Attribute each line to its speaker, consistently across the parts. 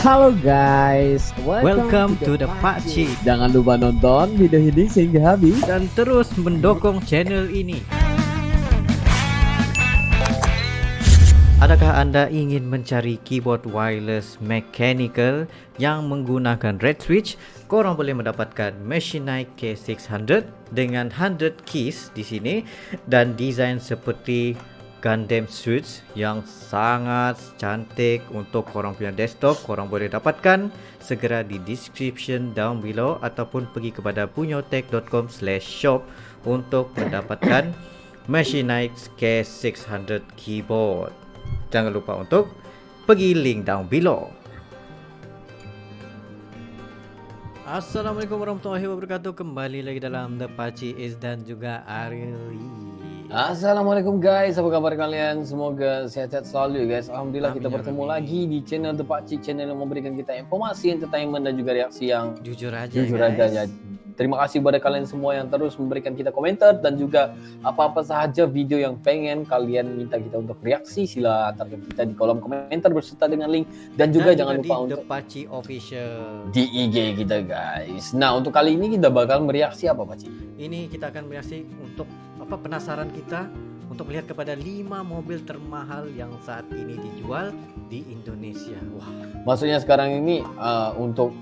Speaker 1: Halo guys,
Speaker 2: Welcome to the Pakcik.
Speaker 1: Jangan lupa nonton video ini sehingga habis
Speaker 2: Dan terus mendukung channel ini. Adakah Anda ingin mencari keyboard wireless mechanical yang menggunakan red switch? Korang boleh mendapatkan Machinite K600 dengan 100 keys di sini dan desain seperti Gundam Switch yang sangat cantik untuk korang punya desktop. Korang boleh dapatkan segera di description down below ataupun pergi kepada punyotech.com/shop untuk mendapatkan Machinite K600 keyboard. Jangan lupa untuk pergi link down below. Assalamualaikum warahmatullahi wabarakatuh. Kembali lagi dalam The Pakcik Is dan juga Ariel.
Speaker 3: Assalamualaikum guys, apa kabar kalian? Semoga sehat-sehat selalu guys. Alhamdulillah kita bertemu lagi di channel The Pakcik, channel yang memberikan kita informasi, entertainment dan juga reaksi yang
Speaker 2: Jujur aja
Speaker 3: ya. Terima kasih kepada kalian semua yang terus memberikan kita komentar dan juga apa-apa sahaja video yang pengen kalian minta kita untuk reaksi, sila antarkan kita di kolom komentar berserta dengan link dan juga jangan lupa
Speaker 2: di
Speaker 3: untuk
Speaker 2: The Pakcik Official
Speaker 3: di IG kita guys. Nah, untuk kali ini kita bakal mereaksi apa Pakcik?
Speaker 2: Ini kita akan mereaksi untuk penasaran kita untuk melihat kepada 5 mobil termahal yang saat ini dijual di Indonesia. Wah,
Speaker 3: maksudnya sekarang ini untuk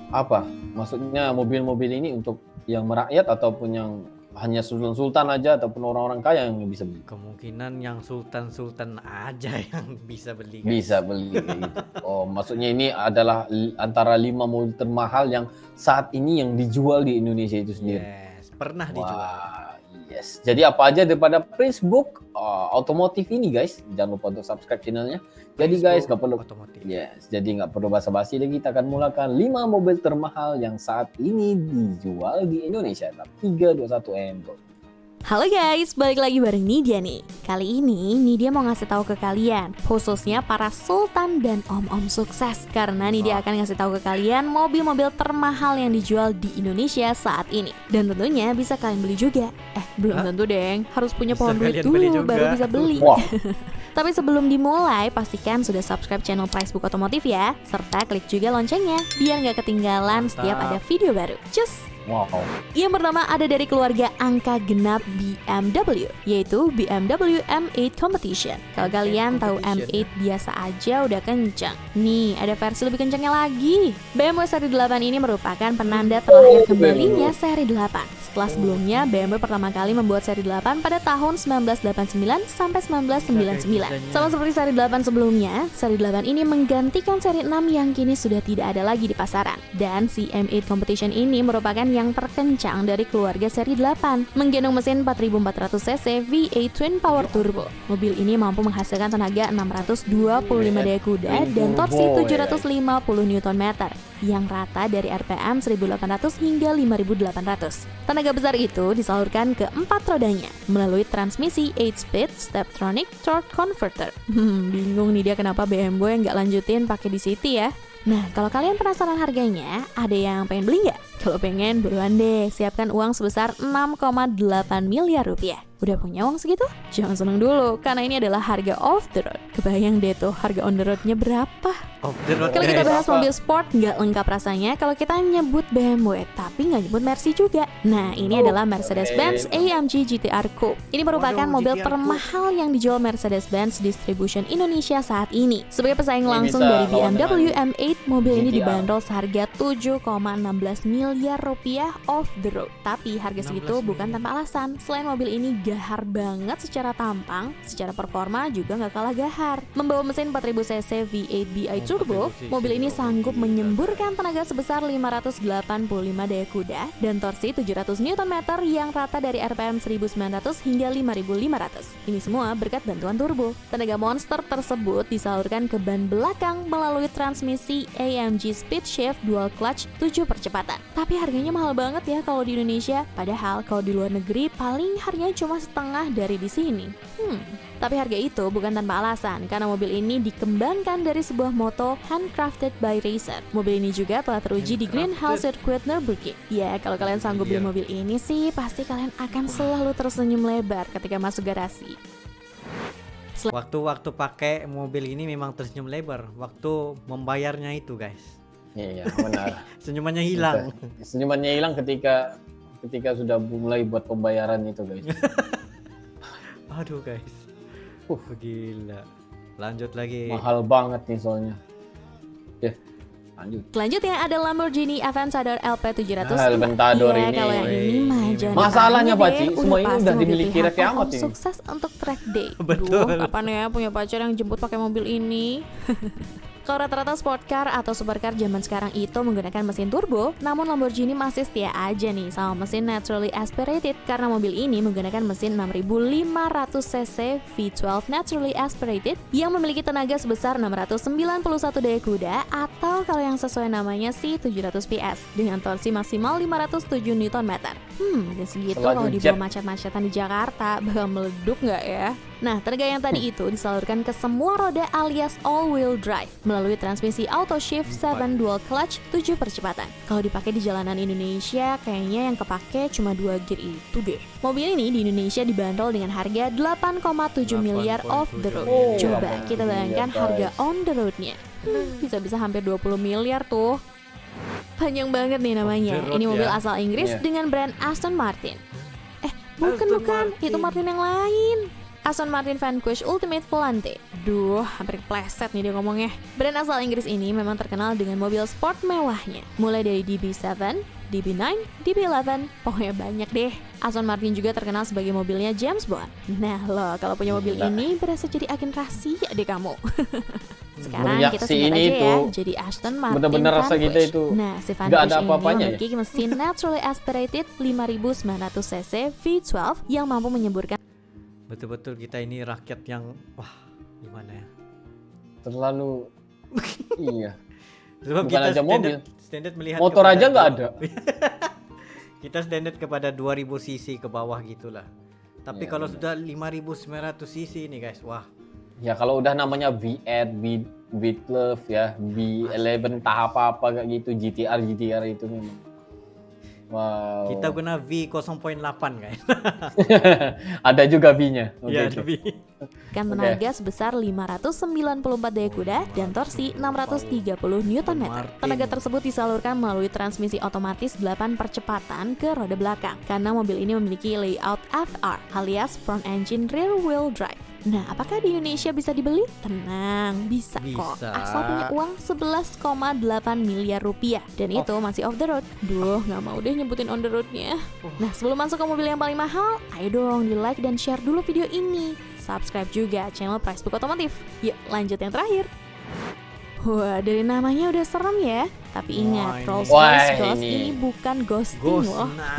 Speaker 3: apa? Maksudnya mobil-mobil ini untuk yang merakyat ataupun yang hanya sultan-sultan aja ataupun orang-orang kaya yang bisa beli?
Speaker 2: Kemungkinan yang sultan-sultan aja yang bisa beli.
Speaker 3: Bisa beli gitu. Oh, maksudnya ini adalah antara 5 mobil termahal yang saat ini yang dijual di Indonesia itu sendiri.
Speaker 2: Yes, pernah dijual.
Speaker 3: Yes. Jadi apa aja daripada Facebook otomotif ini guys, jangan lupa untuk subscribe channelnya. Jadi guys, nggak perlu
Speaker 2: otomotif.
Speaker 3: Yes, jadi nggak perlu basa-basi lagi. Kita akan mulakan 5 mobil termahal yang saat ini dijual di Indonesia. 3, 2, 1, and go.
Speaker 4: Halo guys, balik lagi bareng Nidia nih. Kali ini Nidia mau ngasih tahu ke kalian, khususnya para sultan dan om-om sukses, karena Nidia akan ngasih tahu ke kalian mobil-mobil termahal yang dijual di Indonesia saat ini. Dan tentunya bisa kalian beli juga. Belum tentu deng, harus punya pohon duit dulu baru bisa beli.
Speaker 3: Wow.
Speaker 4: Tapi sebelum dimulai, pastikan sudah subscribe channel Pricebook Otomotif ya, serta klik juga loncengnya biar nggak ketinggalan setiap ada video baru. Cus!
Speaker 3: Wow.
Speaker 4: Yang pertama ada dari keluarga angka genap BMW, yaitu BMW M8 Competition. Kalau kalian tahu M8 biasa aja udah kencang. Nih, ada versi lebih kencangnya lagi. BMW seri 8 ini merupakan penanda terlahir kembalinya seri 8. Setelah sebelumnya, BMW pertama kali membuat seri 8 pada tahun 1989 sampai 1999. Sama seperti seri 8 sebelumnya, seri 8 ini menggantikan seri 6 yang kini sudah tidak ada lagi di pasaran. Dan si M8 Competition ini merupakan yang terkencang dari keluarga seri 8, menggendong mesin 4400 cc V8 Twin Power Turbo. Mobil ini mampu menghasilkan tenaga 625 daya kuda dan torsi 750 Nm yang rata dari RPM 1800 hingga 5800. Tenaga besar itu disalurkan ke 4 rodanya melalui transmisi 8-speed Steptronic Torque Converter. Bingung nih dia kenapa BMW nggak lanjutin pakai DCT ya. Nah, kalau kalian penasaran harganya, ada yang pengen beli nggak? Kalau pengen, buruan deh, siapkan uang sebesar 6,8 miliar rupiah. Udah punya uang segitu? Jangan seneng dulu, karena ini adalah harga off the road. Kebayang deh tuh harga on the roadnya berapa?
Speaker 2: Off the road.
Speaker 4: Kalau kita bahas mobil sport, nggak lengkap rasanya kalau kita nyebut BMW, tapi nggak nyebut Mercy juga. Nah, ini adalah Mercedes-Benz AMG GTR Coupe. Ini merupakan mobil termahal yang dijual Mercedes-Benz Distribution Indonesia saat ini. Sebagai pesaing langsung dari BMW M8, mobil ini dibanderol seharga 7,16 miliar rupiah off the road. Tapi harga segitu bukan tanpa alasan. Selain mobil ini gahar banget secara tampang, secara performa juga nggak kalah gahar. Membawa mesin 4000 cc V8 BI Turbo, mobil ini sanggup menyemburkan tenaga sebesar 585 daya kuda dan torsi 700 Nm yang rata dari RPM 1900 hingga 5500. Ini semua berkat bantuan turbo. Tenaga monster tersebut disalurkan ke ban belakang melalui transmisi AMG Speed Shift Dual Clutch 7 percepatan. Tapi harganya mahal banget ya kalau di Indonesia, padahal kalau di luar negeri paling harganya cuma setengah dari di sini. Tapi harga itu bukan tanpa alasan, karena mobil ini dikembangkan dari sebuah moto handcrafted by racer. Mobil ini juga telah teruji di Greenhouse Circuit Nürburgring. Ya, kalau kalian sanggup beli mobil ini sih, pasti kalian akan selalu tersenyum lebar ketika masuk garasi.
Speaker 2: Waktu-waktu pakai mobil ini memang tersenyum lebar. Waktu membayarnya itu guys,
Speaker 3: Iya, benar.
Speaker 2: senyumannya hilang.
Speaker 3: Senyumannya hilang ketika sudah mulai buat pembayaran itu, guys.
Speaker 2: Aduh guys, gila. Lanjut lagi.
Speaker 3: Mahal banget nih soalnya. Ya, lanjut.
Speaker 4: Selanjutnya ada Lamborghini Aventador LP700.
Speaker 3: Aventador
Speaker 4: Iya,
Speaker 3: ini.
Speaker 4: kalau yang ini mah jangan
Speaker 3: Masalahnya,
Speaker 4: ditanya
Speaker 3: Pak Ci,
Speaker 4: deh,
Speaker 3: semua ini
Speaker 4: pasti
Speaker 3: udah
Speaker 4: mobil
Speaker 3: dimiliki
Speaker 4: pilihan
Speaker 3: Raffi Ahmad
Speaker 4: om
Speaker 3: ini.
Speaker 4: sukses untuk track day.
Speaker 2: Betul.
Speaker 4: Duh, kapan ya punya pacar yang jemput pakai mobil ini? Kalau rata-rata sport car atau supercar zaman sekarang itu menggunakan mesin turbo, namun Lamborghini masih setia aja nih sama mesin naturally aspirated karena mobil ini menggunakan mesin 6500 cc V12 naturally aspirated yang memiliki tenaga sebesar 691 daya kuda atau kalau yang sesuai namanya sih 700 PS dengan torsi maksimal 507 Nm. Dan segitu
Speaker 3: Selalu
Speaker 4: kalau
Speaker 3: jet.
Speaker 4: dibawa macet-macetan di Jakarta bakal meleduk nggak ya? Nah, tenaga yang tadi itu disalurkan ke semua roda alias all-wheel drive melalui transmisi auto shift 7 dual clutch 7 percepatan. Kalau dipakai di jalanan Indonesia, kayaknya yang kepake cuma 2 gear itu deh. Mobil ini di Indonesia dibanderol dengan harga 8,7 miliar off the road.
Speaker 3: Oh,
Speaker 4: Coba
Speaker 3: 8,7
Speaker 4: kita bayangkan
Speaker 3: miliar,
Speaker 4: harga
Speaker 3: guys.
Speaker 4: on the roadnya. Bisa-bisa hampir 20 miliar tuh. Panjang banget nih namanya.
Speaker 2: On the road
Speaker 4: Ini mobil
Speaker 2: ya.
Speaker 4: asal Inggris
Speaker 3: Iya.
Speaker 4: dengan brand Aston Martin. Bukan,
Speaker 2: Aston
Speaker 4: bukan. Itu
Speaker 2: Martin.
Speaker 4: Martin yang lain. Aston Martin Vanquish Ultimate Volante. Duh, hampir kepleset nih dia ngomongnya. Brand asal Inggris ini memang terkenal dengan mobil sport mewahnya. Mulai dari DB7, DB9, DB11, pokoknya banyak deh. Aston Martin juga terkenal sebagai mobilnya James Bond. Nah lo, kalau punya mobil
Speaker 3: Gila.
Speaker 4: ini berasa jadi agen rahasia deh kamu. Sekarang
Speaker 3: Semenjak
Speaker 4: kita
Speaker 3: si
Speaker 4: singkat
Speaker 3: ini
Speaker 4: aja ya,
Speaker 3: tuh,
Speaker 4: jadi Aston Martin
Speaker 3: bener-bener rasa kita
Speaker 4: Vanquish.
Speaker 3: itu
Speaker 4: Nah, si
Speaker 3: nggak
Speaker 4: Vanquish
Speaker 3: ada
Speaker 4: ini
Speaker 3: apa-apanya ya.
Speaker 4: memiliki mesin naturally aspirated 5900 cc V12 yang mampu menyemburkan
Speaker 2: Betul-betul kita ini rakyat yang wah gimana ya?
Speaker 3: Terlalu iya.
Speaker 2: Sebab
Speaker 3: Bukan aja mobil.
Speaker 2: standar melihat
Speaker 3: Motor
Speaker 2: kepada
Speaker 3: aja nggak ada.
Speaker 2: Kita standar kepada 2000 cc ke bawah gitulah. Tapi
Speaker 3: Iya,
Speaker 2: kalau
Speaker 3: benar.
Speaker 2: sudah 5900 cc ini guys, wah.
Speaker 3: Ya kalau udah namanya V8, V12 ya, V11 tahap apa kayak gitu, GTR itu memang. Wow.
Speaker 2: Kita guna V 0.8 guys.
Speaker 3: Ada juga V-nya. Oke,
Speaker 2: Iya,
Speaker 3: oke.
Speaker 2: tapi
Speaker 4: tenaga sebesar 594 daya kuda dan torsi 630 Nm.
Speaker 2: Martin.
Speaker 4: Tenaga tersebut disalurkan melalui transmisi otomatis 8 percepatan ke roda belakang karena mobil ini memiliki layout FR alias front engine rear wheel drive. Nah, apakah di Indonesia bisa dibeli? Tenang, bisa kok.
Speaker 2: Bisa.
Speaker 4: Asal punya uang 11,8 miliar rupiah. Dan itu masih off the road. Duh, nggak mau deh nyebutin on the roadnya. Nah, sebelum masuk ke mobil yang paling mahal, ayo dong di like dan share dulu video ini. Subscribe juga channel Price Book Otomotif. Yuk, lanjut yang terakhir. Wah, dari namanya udah serem ya. Tapi ingat,
Speaker 2: Wah, ini-
Speaker 4: Rolls-Royce
Speaker 3: Wah,
Speaker 4: Ghost
Speaker 3: ini.
Speaker 4: ini bukan ghosting
Speaker 2: ghost.
Speaker 4: loh.
Speaker 2: Nah,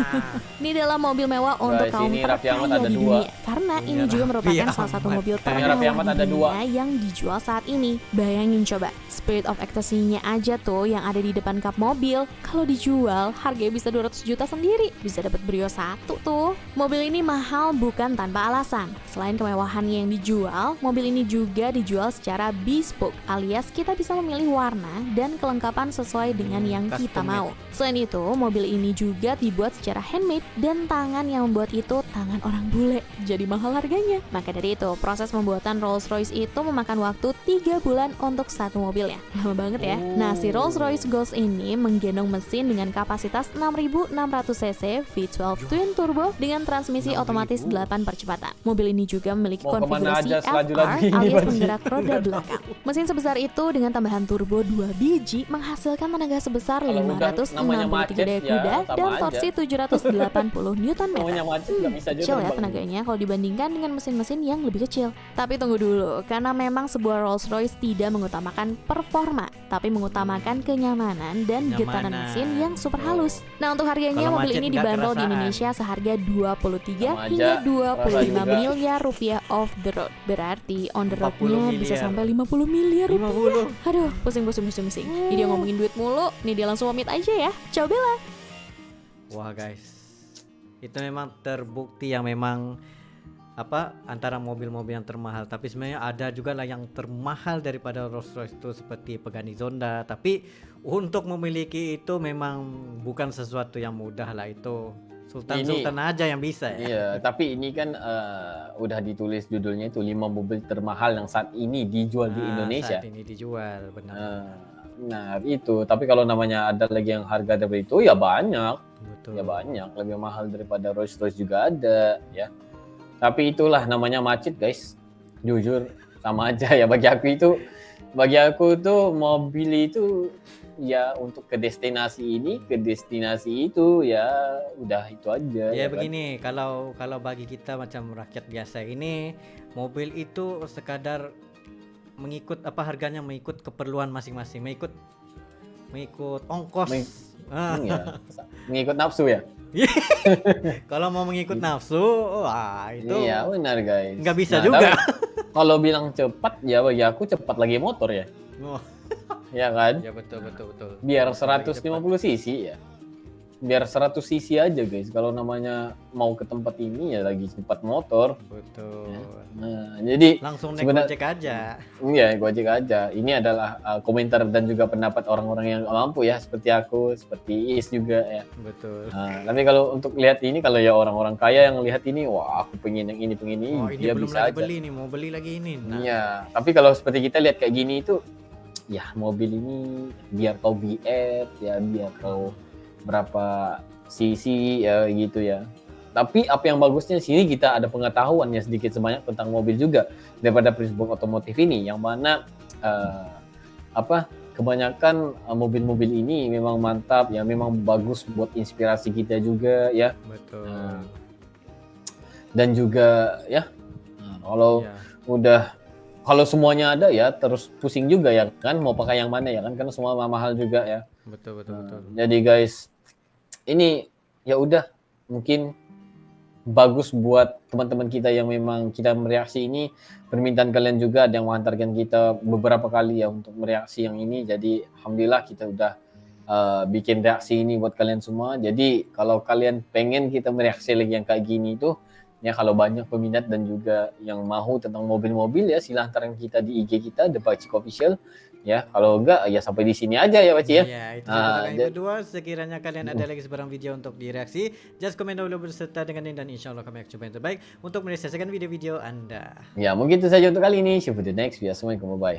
Speaker 4: Ini adalah mobil mewah untuk
Speaker 3: Guys,
Speaker 4: kaum
Speaker 3: ini Raffi Ahmad
Speaker 4: terkaya
Speaker 3: ada
Speaker 4: di
Speaker 3: dua.
Speaker 4: dunia. Karena
Speaker 2: Punya
Speaker 4: ini juga
Speaker 2: Raffi
Speaker 4: merupakan salah satu
Speaker 2: Ahmad.
Speaker 4: mobil
Speaker 3: Punya Raffi
Speaker 4: termewah
Speaker 3: Ahmad
Speaker 4: di
Speaker 3: ada dua.
Speaker 4: dunia yang dijual saat ini. Bayangin coba, Spirit of Ecstasy-nya aja tuh yang ada di depan kap mobil. Kalau dijual, harganya bisa 200 juta sendiri. Bisa dapat Brio 1 tuh. Mobil ini mahal bukan tanpa alasan. Selain kemewahannya yang dijual, mobil ini juga dijual secara bespoke, alias kita bisa memilih warna dan kelengkapan sesuai dengan yang kita
Speaker 2: custom
Speaker 4: mau. Selain itu, mobil ini juga dibuat secara handmade dan tangan yang membuat itu tangan orang bule. Jadi mahal harganya. Maka dari itu, proses pembuatan Rolls-Royce itu memakan waktu 3 bulan untuk satu mobilnya. Lama banget ya. Nah, si Rolls-Royce Ghost ini menggendong mesin dengan kapasitas 6.600 cc V12 twin turbo dengan transmisi
Speaker 2: 6.000.
Speaker 4: otomatis 8 percepatan. Mobil ini juga memiliki
Speaker 3: Mau kemana
Speaker 4: konfigurasi
Speaker 3: aja selaju-laju
Speaker 4: FR
Speaker 3: ini,
Speaker 4: alias
Speaker 3: Pak Ci?
Speaker 4: penggerak roda belakang. Mesin sebesar itu dengan tambahan turbo 2 biji menghasilkan tenaga sebesar
Speaker 3: Kalau udah namanya
Speaker 4: 563
Speaker 3: macet,
Speaker 4: daya
Speaker 3: ya
Speaker 4: kuda
Speaker 3: sama
Speaker 4: dan
Speaker 3: aja.
Speaker 4: torsi 780 Nm.
Speaker 3: Namanya macet nggak bisa juga.
Speaker 4: Kecil ya
Speaker 3: terbang.
Speaker 4: tenaganya kalau dibandingkan dengan mesin-mesin yang lebih kecil. Tapi tunggu dulu, karena memang sebuah Rolls-Royce tidak mengutamakan performa, tapi mengutamakan kenyamanan dan getaran
Speaker 2: Kenyamanan.
Speaker 4: mesin yang super halus. Nah, untuk harganya
Speaker 2: Kalau
Speaker 4: mobil
Speaker 2: macet
Speaker 4: ini
Speaker 2: nggak
Speaker 4: dibanderol di
Speaker 2: kerasaan.
Speaker 4: Indonesia seharga 23
Speaker 3: Sama aja,
Speaker 4: hingga
Speaker 3: rasa
Speaker 4: 25
Speaker 3: juga.
Speaker 4: miliar rupiah off the road. Berarti on the
Speaker 2: 40
Speaker 4: roadnya bisa
Speaker 2: miliar.
Speaker 4: sampai 50 miliar rupiah.
Speaker 2: 50.
Speaker 4: Aduh, pusing. Ini dia ngomongin duit mulu, nih dia langsung pamit aja ya. Ciao Bella.
Speaker 2: Wah guys, itu memang terbukti yang memang apa antara mobil-mobil yang termahal. Tapi sebenarnya ada juga lah yang termahal daripada Rolls-Royce itu seperti Pagani Zonda. Tapi untuk memiliki itu memang bukan sesuatu yang mudah lah, itu Sultan aja yang bisa ya.
Speaker 3: Iya, tapi ini kan udah ditulis judulnya itu 5 mobil termahal yang saat ini dijual di Indonesia.
Speaker 2: Saat ini dijual, benar.
Speaker 3: Nah, itu. Tapi kalau namanya ada lagi yang harga dari itu ya banyak.
Speaker 2: Betul.
Speaker 3: Ya banyak, lebih mahal daripada Rolls Royce juga ada, ya. Tapi itulah namanya macet, guys. Jujur sama aja ya bagi aku tuh mobil itu ya untuk ke destinasi ini, ke destinasi itu ya udah itu aja.
Speaker 2: Ya
Speaker 3: kan?
Speaker 2: begini, kalau bagi kita macam rakyat biasa ini, mobil itu sekadar mengikut harganya mengikut keperluan masing-masing, mengikut ongkos.
Speaker 3: Ya, mengikut nafsu ya.
Speaker 2: Kalau mau mengikut nafsu, wah itu
Speaker 3: Iya benar guys.
Speaker 2: nggak bisa juga.
Speaker 3: Kalau bilang cepat ya bagi aku cepat lagi motor ya.
Speaker 2: Oh,
Speaker 3: Ya kan?
Speaker 2: ya betul.
Speaker 3: Biar 150 cc ya. Biar 100 cc aja guys. Kalau namanya mau ke tempat ini ya lagi cepat motor.
Speaker 2: Betul.
Speaker 3: Nah, jadi
Speaker 2: Langsung naik Gojek aja.
Speaker 3: Iya, Gojek aja. Ini adalah komentar dan juga pendapat orang-orang yang mampu ya, seperti aku, seperti Is juga ya.
Speaker 2: Betul.
Speaker 3: Nah, tapi kalau untuk lihat ini, kalau ya orang-orang kaya yang lihat ini, wah aku pengen yang ini,
Speaker 2: Oh, ini
Speaker 3: dia
Speaker 2: belum
Speaker 3: bisa
Speaker 2: lagi
Speaker 3: aja.
Speaker 2: beli nih, mau beli lagi ini. Nah,
Speaker 3: Iya, tapi kalau seperti kita lihat kayak gini itu, ya mobil ini biar kau BF ya, biar kau berapa cc ya gitu ya. Tapi apa yang bagusnya sini kita ada pengetahuan ya sedikit sebanyak tentang mobil juga daripada Prisbook Otomotif ini, yang mana kebanyakan mobil-mobil ini memang mantap ya, memang bagus buat inspirasi kita juga ya.
Speaker 2: betul.
Speaker 3: Dan juga ya kalau
Speaker 2: Ya.
Speaker 3: kalau semuanya ada ya terus pusing juga ya kan mau pakai yang mana ya kan, karena semua mahal juga ya.
Speaker 2: Betul.
Speaker 3: Jadi guys, ini ya udah mungkin bagus buat teman-teman kita yang memang kita mereaksi ini. Permintaan kalian juga ada yang menghantarkan kita beberapa kali ya untuk mereaksi yang ini. Jadi alhamdulillah kita udah bikin reaksi ini buat kalian semua. Jadi kalau kalian pengen kita mereaksi lagi yang kayak gini tuh ya, kalau banyak peminat dan juga yang mau tentang mobil-mobil ya silahkan kita di IG kita The Pacik Official ya. Kalau enggak ya sampai di sini aja ya Paci ya.
Speaker 2: Iya, itu yang kedua. Sekiranya kalian ada lagi sebarang video untuk direaksi, just komen dahulu berserta dengan link dan insya Allah kami akan coba yang terbaik untuk merealisasikan video-video Anda.
Speaker 3: Ya mungkin itu saja untuk kali ini. See you for the next video. Assalamualaikum, bye.